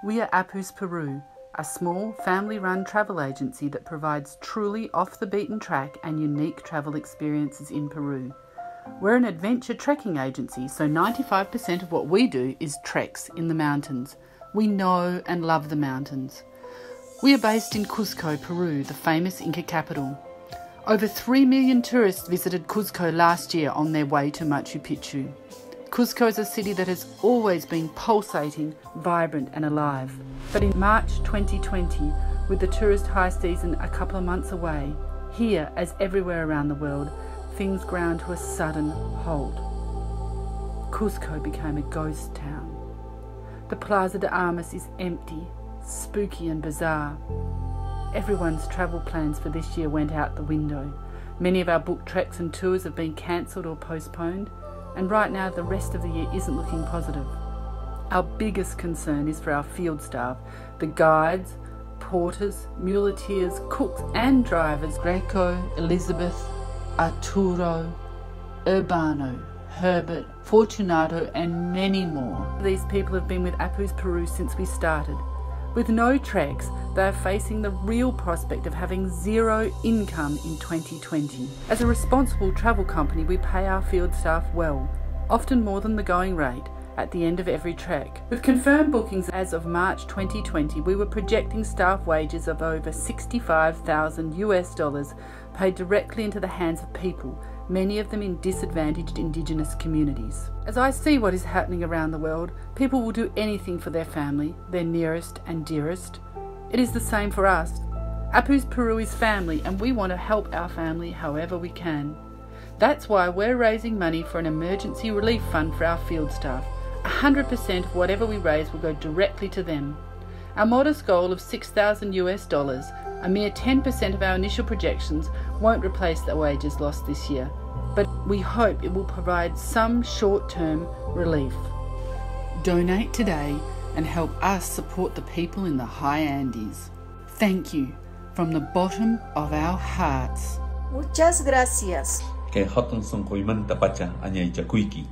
We are Apus Peru, a small family-run travel agency that provides truly off-the-beaten-track and unique travel experiences in Peru. We're an adventure trekking agency, so 95% of what we do is treks in the mountains. We know and love the mountains. We are based in Cusco, Peru, the famous Inca capital. Over 3 million tourists visited Cusco last year on their way to Machu Picchu. Cusco is a city that has always been pulsating, vibrant and alive. But in March 2020, with the tourist high season a couple of months away, here, as everywhere around the world, things ground to a sudden halt. Cusco became a ghost town. The Plaza de Armas is empty, spooky and bizarre. Everyone's travel plans for this year went out the window. Many of our booked treks and tours have been cancelled or postponed, and right now the rest of the year isn't looking positive. Our biggest concern is for our field staff, the guides, porters, muleteers, cooks and drivers, Greco, Elizabeth, Arturo, Urbano, Herbert, Fortunato and many more. These people have been with Apus Peru since we started. With no treks, they are facing the real prospect of having zero income in 2020. As a responsible travel company, we pay our field staff well, often more than the going rate, at the end of every trek. With confirmed bookings as of March 2020, we were projecting staff wages of over $65,000 paid directly into the hands of people, many of them in disadvantaged indigenous communities. As I see what is happening around the world, people will do anything for their family, their nearest and dearest. It is the same for us. Apus Peru is family and we want to help our family however we can. That's why we're raising money for an emergency relief fund for our field staff. 100% of whatever we raise will go directly to them. Our modest goal of $6,000, a mere 10% of our initial projections, won't replace the wages lost this year, but we hope it will provide some short-term relief. Donate today and help us support the people in the high Andes. Thank you from the bottom of our hearts. Muchas gracias. Kay hotong song koy man tapacha anyay jakuiki.